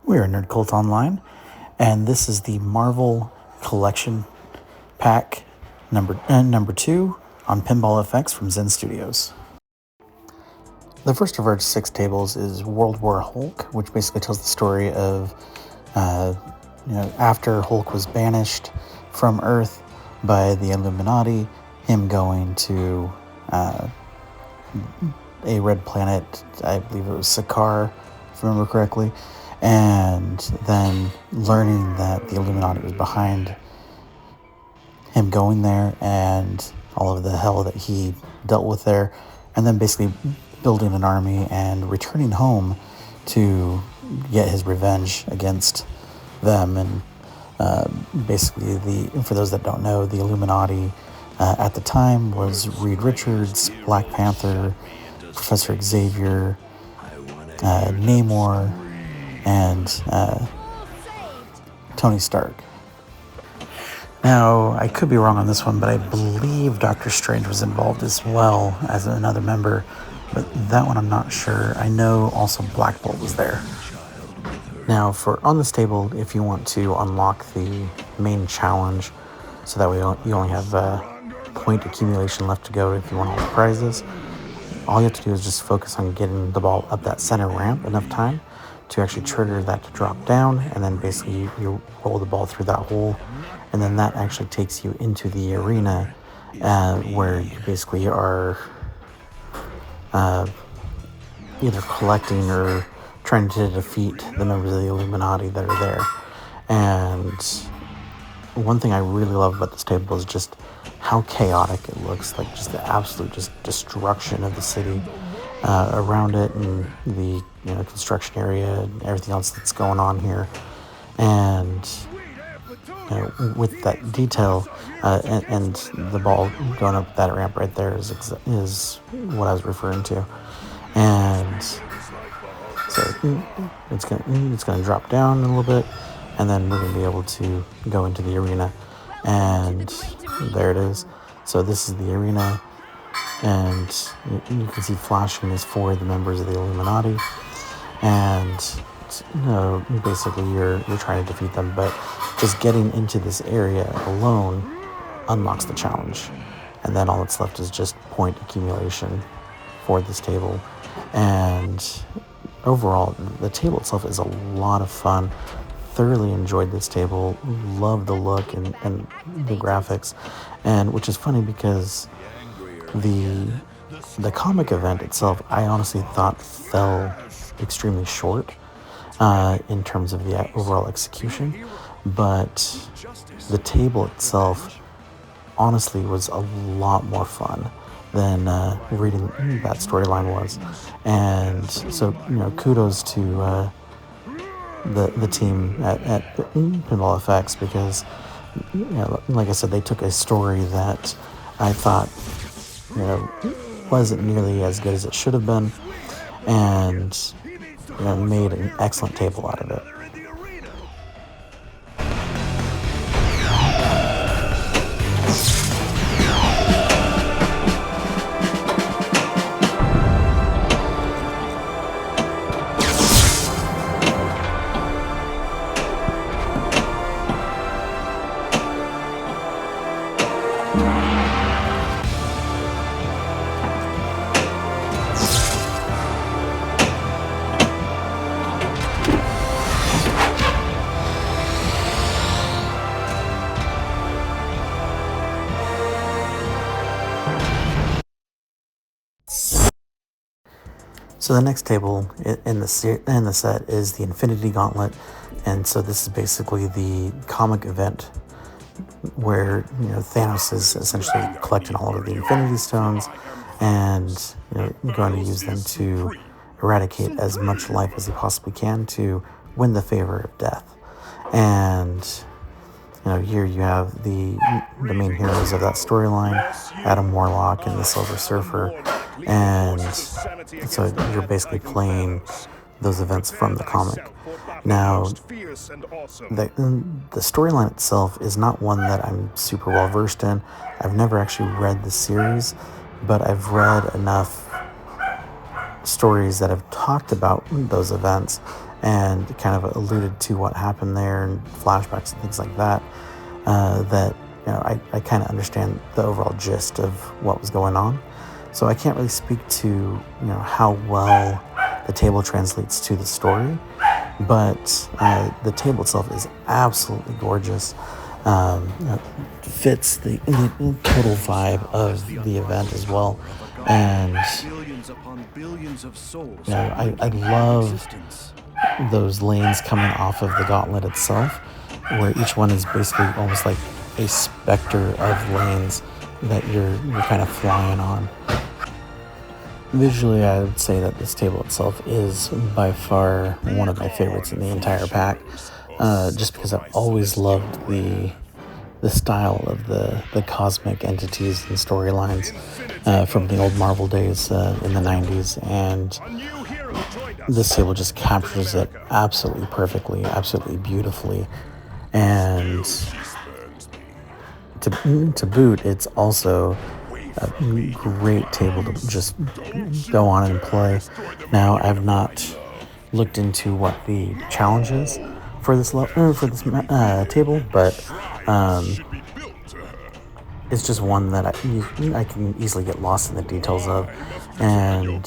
We're Nerd Cult Online, and this is the Marvel Collection pack number 2 on Pinball Fx from Zen Studios. The first of our 6 tables is World War Hulk, which basically tells the story of after Hulk was banished from Earth by the Illuminati, him going to a red planet, I believe it was Sakaar, if I remember correctly, and then learning that the Illuminati was behind him going there and all of the hell that he dealt with there, and then basically building an army and returning home to get his revenge against them. And basically, for those that don't know, the Illuminati at the time was Reed Richards, Black Panther, Professor Xavier, Namor, and Tony Stark. Now, I could be wrong on this one, but I believe Doctor Strange was involved as well as another member, but that one I'm not sure. I know also Black Bolt was there. Now, on this table, if you want to unlock the main challenge, so that way you only have point accumulation left to go if you want all the prizes, all you have to do is just focus on getting the ball up that center ramp enough time to actually trigger that to drop down, and then basically you roll the ball through that hole, and then that actually takes you into the arena where you basically are either collecting or trying to defeat the members of the Illuminati that are there. And one thing I really love about this table is just how chaotic it looks, like just the absolute just destruction of the city around it, and the construction area and everything else that's going on here. And with that detail and the ball going up that ramp right there is what I was referring to. And so it's gonna drop down a little bit, and then we're gonna be able to go into the arena. And there it is. So this is the arena, and you can see flashing is for the members of the Illuminati, and basically you're trying to defeat them, but just getting into this area alone unlocks the challenge, and then all that's left is just point accumulation for this table. And overall, the table itself is a lot of fun. Thoroughly enjoyed this table, loved the look and the graphics, and which is funny because the comic event itself, I honestly thought fell extremely short in terms of the overall execution, but the table itself honestly was a lot more fun than reading that storyline was. And so kudos to the team at Pinball Fx, because like I said, they took a story that I thought wasn't nearly as good as it should have been, and made an excellent table out of it. So the next table in the set is the Infinity Gauntlet, and so this is basically the comic event where Thanos is essentially collecting all of the Infinity Stones and going to use them to eradicate as much life as he possibly can to win the favor of death. And here you have the main heroes of that storyline, Adam Warlock and the Silver Surfer, and so you're basically playing those events from the comic. Now, the storyline itself is not one that I'm super well versed in. I've never actually read the series, but I've read enough stories that have talked about those events, and kind of alluded to what happened there and flashbacks and things like that. That I kind of understand the overall gist of what was going on. So I can't really speak to how well the table translates to the story, but the table itself is absolutely gorgeous. Fits the total vibe of the event as well, and I love those lanes coming off of the gauntlet itself, where each one is basically almost like a specter of lanes that you're kind of flying on. Visually, I would say that this table itself is by far one of my favorites in the entire pack, just because I've always loved the style of the cosmic entities and storylines from the old Marvel days in the 90s, and this table just captures it absolutely perfectly, absolutely beautifully, and to boot, it's also a great table to just go on and play. Now, I've not looked into what the challenge is for this table, but it's just one that I can easily get lost in the details of, and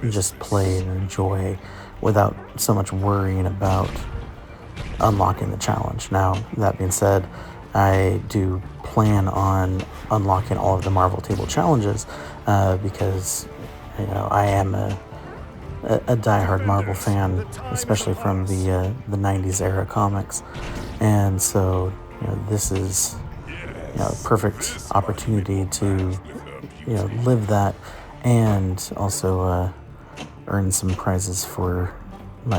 just play and enjoy without so much worrying about unlocking the challenge. Now, that being said, I do plan on unlocking all of the Marvel table challenges because I am a diehard Marvel fan, especially from the 90s era comics, and so this is a perfect opportunity to live that, and also earn some prizes for my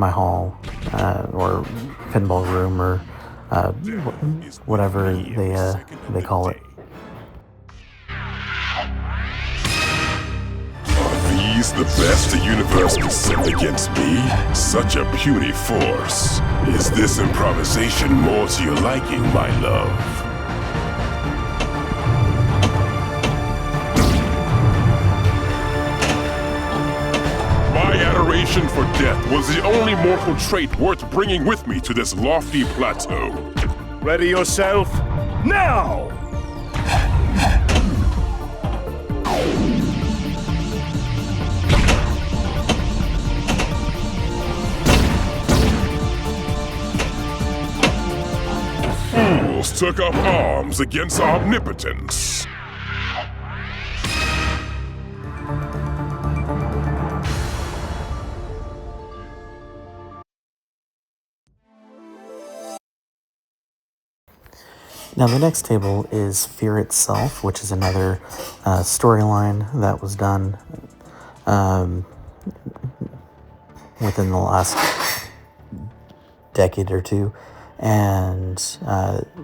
hall or pinball room, or whatever they call it. Are these the best the universe can send against me? Such a puny force. Is this improvisation more to your liking, my love? My adoration for death was the only mortal trait worth bringing with me to this lofty plateau. Ready yourself, now! Fools took up arms against omnipotence. Now, the next table is Fear Itself, which is another storyline that was done within the last decade or two. And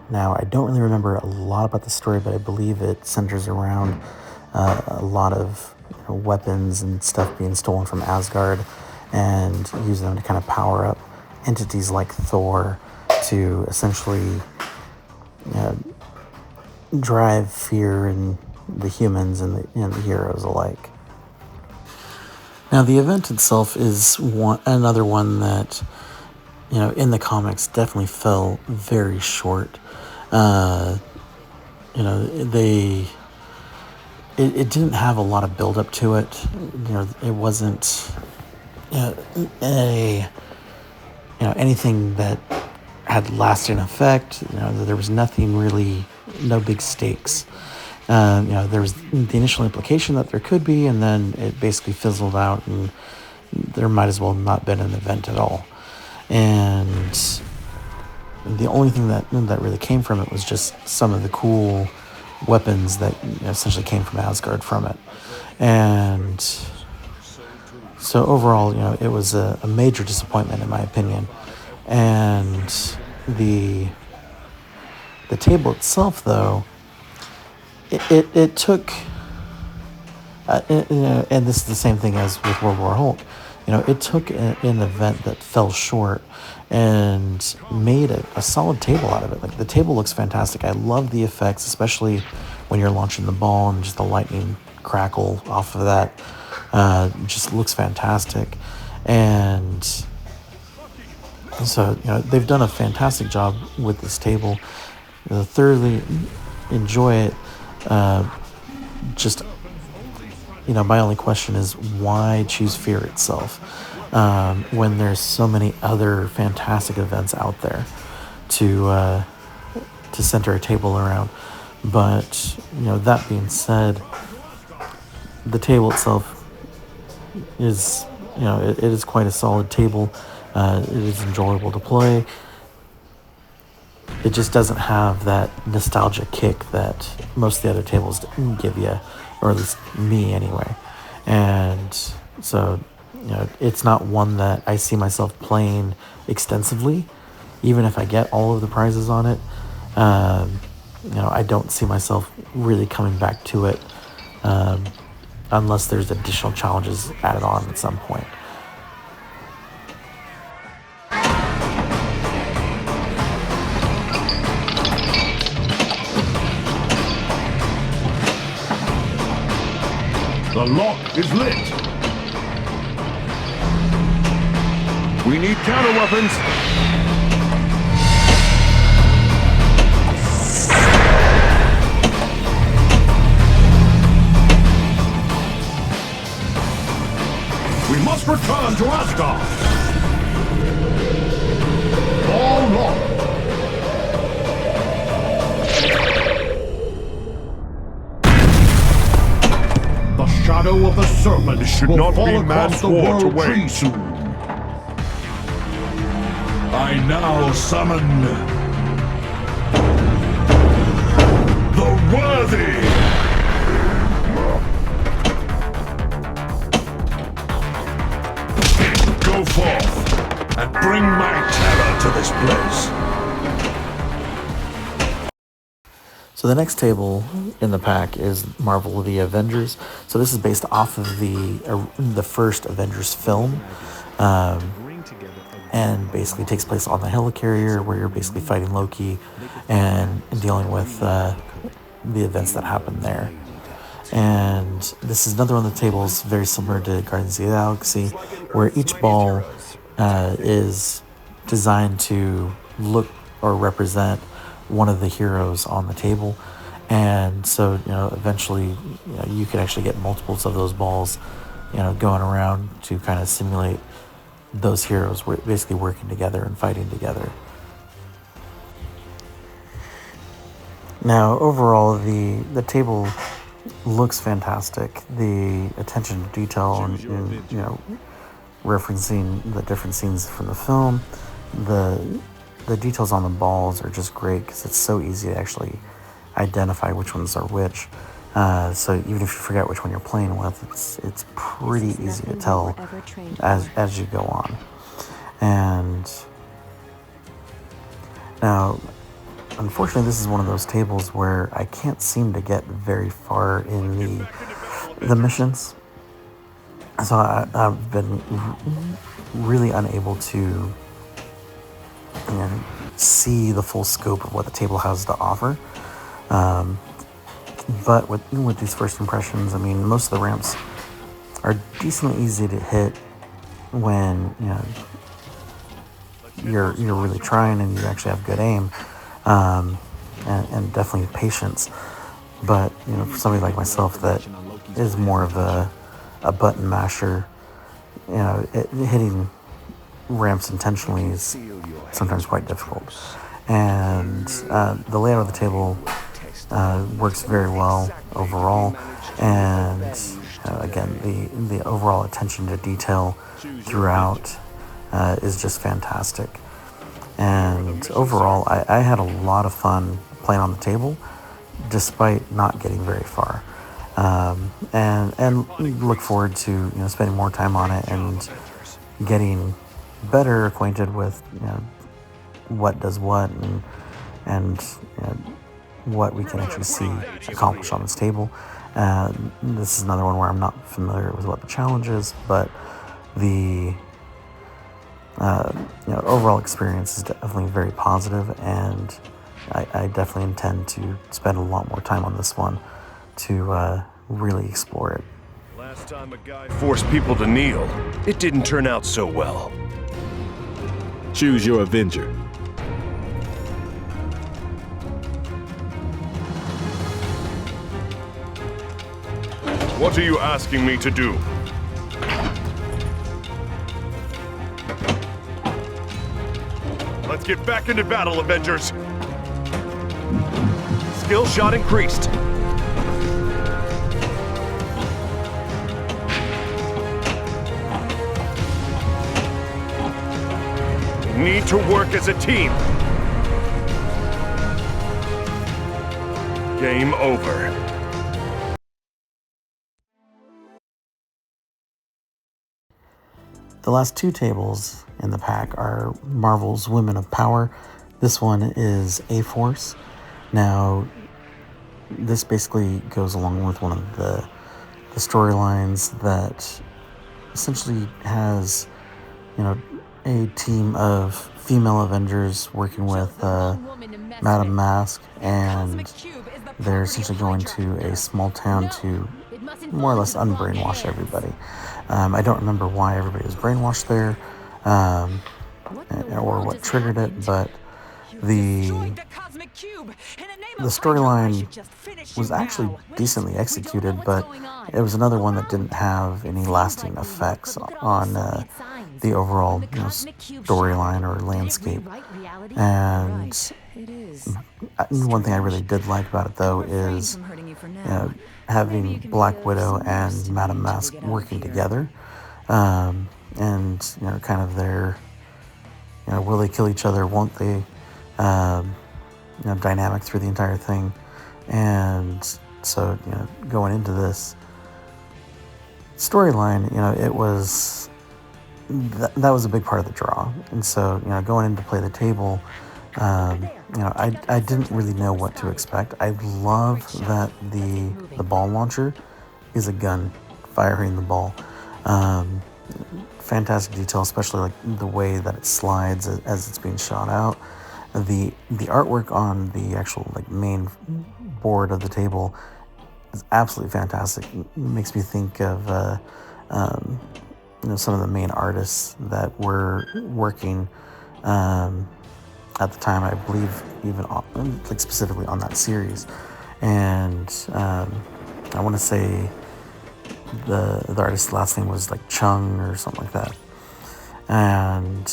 now I don't really remember a lot about the story, but I believe it centers around a lot of weapons and stuff being stolen from Asgard, and use them to kind of power up entities like Thor to essentially drive fear in the humans and the heroes alike. Now, the event itself is another one that in the comics definitely fell very short. It didn't have a lot of build up to it. It wasn't anything that had lasting effect. There was nothing really, no big stakes. There was the initial implication that there could be, and then it basically fizzled out, and there might as well not been an event at all. And the only thing that really came from it was just some of the cool weapons that essentially came from Asgard from it. And so overall, it was a major disappointment in my opinion. And the table itself, though, it took, and this is the same thing as with World War Hulk. It took an event that fell short and made a solid table out of it. Like, the table looks fantastic. I love the effects, especially when you're launching the ball and just the lightning crackle off of that. Just looks fantastic. And so, they've done a fantastic job with this table. Thoroughly enjoy it. Just, my only question is why choose Fear itself when there's so many other fantastic events out there to center a table around. But, that being said, the table itself is, it is quite a solid table. It is enjoyable to play. It just doesn't have that nostalgia kick that most of the other tables give you, or at least me anyway. And so, it's not one that I see myself playing extensively, even if I get all of the prizes on it. I don't see myself really coming back to it unless there's additional challenges added on at some point. The lock is lit. We need counter weapons. We must return to Asgard. All locked. The shadow of the serpent should not fall across the world tree soon. I now summon the worthy. Go forth and bring my terror to this place. So the next table in the pack is Marvel the Avengers. So this is based off of the first Avengers film, and basically takes place on the helicarrier, where you're basically fighting Loki and dealing with the events that happen there. And this is another one of the tables very similar to Guardians of the Galaxy, where each ball is designed to look or represent one of the heroes on the table. And so, eventually, you can actually get multiples of those balls, going around to kind of simulate those heroes basically working together and fighting together. Now, overall, the table looks fantastic. The attention to detail and referencing the different scenes from the film, the details on the balls are just great because it's so easy to actually identify which ones are which. So even if you forget which one you're playing with, it's pretty easy to tell as you go on. And now, unfortunately, this is one of those tables where I can't seem to get very far in the missions. So I've been really unable to see the full scope of what the table has to offer. But with these first impressions, I mean, most of the ramps are decently easy to hit when you're really trying and you actually have good aim, and definitely patience. But for somebody like myself that is more of a button masher, hitting ramps intentionally is sometimes quite difficult. And the layout of the table works very well overall, and again, the overall attention to detail throughout is just fantastic. And overall, I had a lot of fun playing on the table, despite not getting very far. And look forward to spending more time on it and getting better acquainted with what does what and what we can actually see accomplished on this table. This is another one where I'm not familiar with what the challenge is, but the overall experience is definitely very positive, and I definitely intend to spend a lot more time on this one to really explore it. Last time a guy forced people to kneel, it didn't turn out so well. Choose your Avenger. What are you asking me to do? Let's get back into battle, Avengers! Skill shot increased. We need to work as a team. Game over. The last two tables in the pack are Marvel's Women of Power. This one is A-Force. Now, this basically goes along with one of the storylines that essentially has, a team of female Avengers working with Madame Mask, and they're essentially going to a small town to more or less unbrainwash everybody. I don't remember why everybody was brainwashed there, or what triggered it, but the storyline was actually decently executed, but it was another one that didn't have any lasting effects on the overall storyline or landscape. And one thing I really did like about it, though, is having Black Widow and Madame Mask working together, and kind of their will they kill each other, won't they, dynamic through the entire thing. And so going into this storyline, it was that was a big part of the draw. And so going in to play the table, I didn't really know what to expect. I love that the ball launcher is a gun firing the ball. Fantastic detail, especially like the way that it slides as it's being shot out. The artwork on the actual main board of the table is absolutely fantastic. It makes me think of some of the main artists that were working at the time, I believe, even specifically on that series. And I want to say the artist's last name was Chung or something like that. And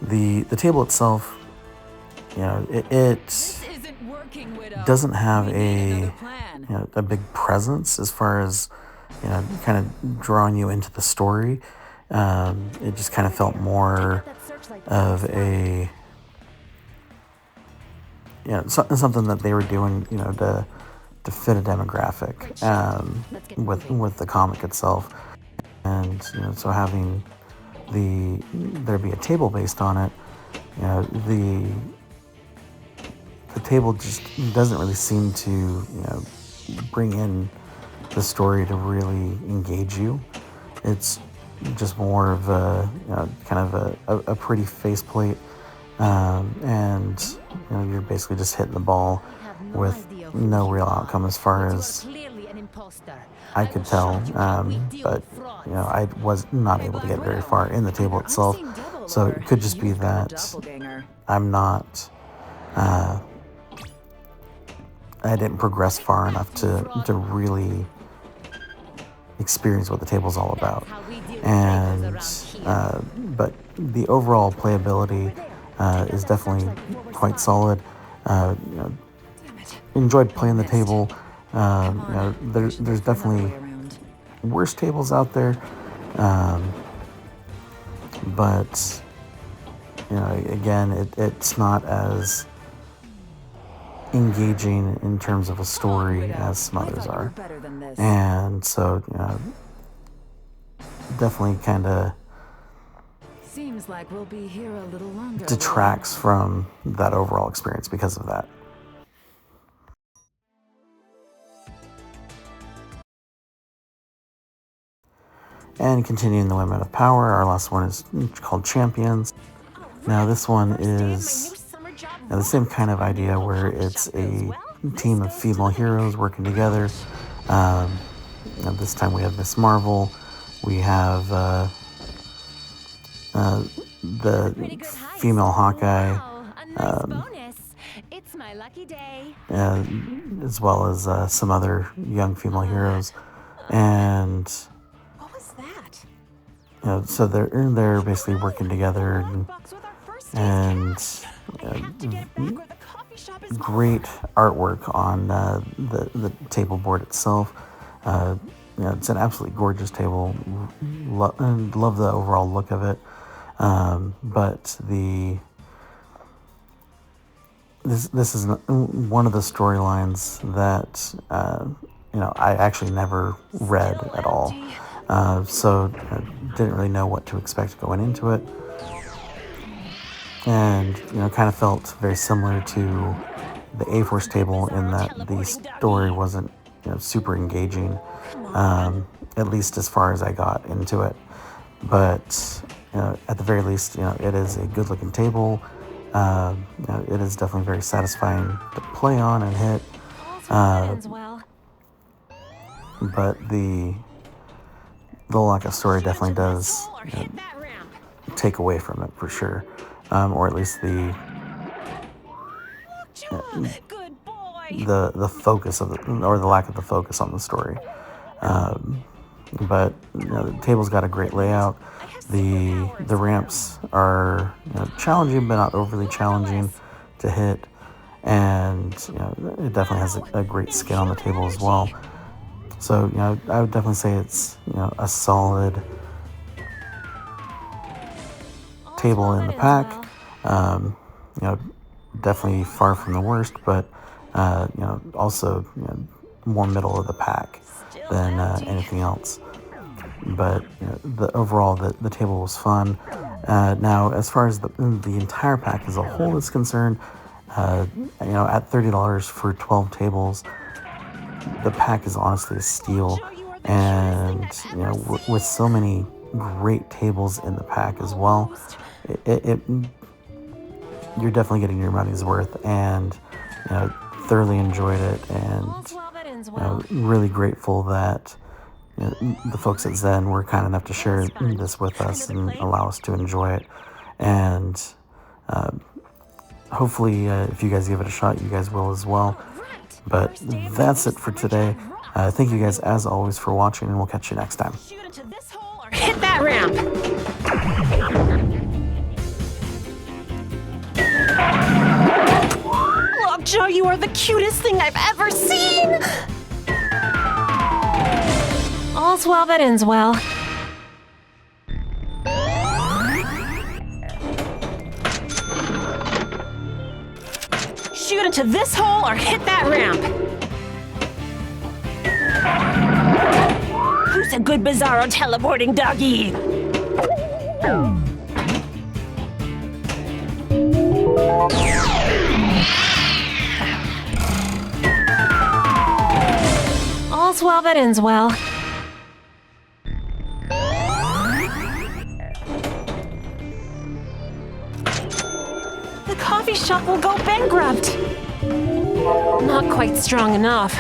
the table itself, it doesn't have a big presence as far as kind of drawing you into the story. It just kind of felt more of a something that they were doing to fit a demographic with the comic itself. And so having there be a table based on it, the table just doesn't really seem to bring in the story to really engage you. It's just more of a kind of a pretty faceplate, and you're basically just hitting the ball with no real outcome as far as I could tell. But I was not able to get very far in the table itself, so it could just be that I'm not. I didn't progress far enough to really experience what the table's all about. And but the overall playability is definitely quite solid. Enjoyed playing the table. There's definitely worse tables out there, but again, it's not as engaging in terms of a story as some others are. And so definitely kind of seems like we'll be here a little longer. Detracts from that overall experience because of that. And continuing the Women of Power, our last one is called Champions. Now this one is the same kind of idea where it's a team of female heroes working together. This time we have Miss Marvel. We have the female Hawkeye, It's my lucky day. as well as some other young female heroes. And What was that? so they're basically working together, and great artwork on the table board itself. It's an absolutely gorgeous table. Love the overall look of it. But this is one of the storylines that I actually never read at all. So I didn't really know what to expect going into it. And, kind of felt very similar to the A-Force table in that the story wasn't, super engaging, at least as far as I got into it. But, at the very least, it is a good-looking table. It is definitely very satisfying to play on and hit. But the lack of story definitely does take away from it for sure, or at least the focus of or the lack of the focus on the story. But the table's got a great layout. The ramps are challenging, but not overly challenging to hit, and it definitely has a great scale on the table as well. So I would definitely say it's a solid table in the pack. Definitely far from the worst, but also more middle of the pack than anything else. But the overall the table was fun. Now, as far as the entire pack as a whole is concerned, at $30 for 12 tables, the pack is honestly a steal. And with so many great tables in the pack as well, you're definitely getting your money's worth, and thoroughly enjoyed it, and really grateful that the folks at Zen were kind enough to share this with us and allow us to enjoy it. And hopefully, if you guys give it a shot, you guys will as well. But that's it for today. Thank you guys, as always, for watching, and we'll catch you next time. Shoot into this hole or hit that ramp. Lockjaw, you are the cutest thing I've ever seen! All's well that ends well. Shoot into this hole or hit that ramp. Who's a good Bizarro teleporting doggy? All's well that ends well. The coffee shop will go bankrupt. Not quite strong enough.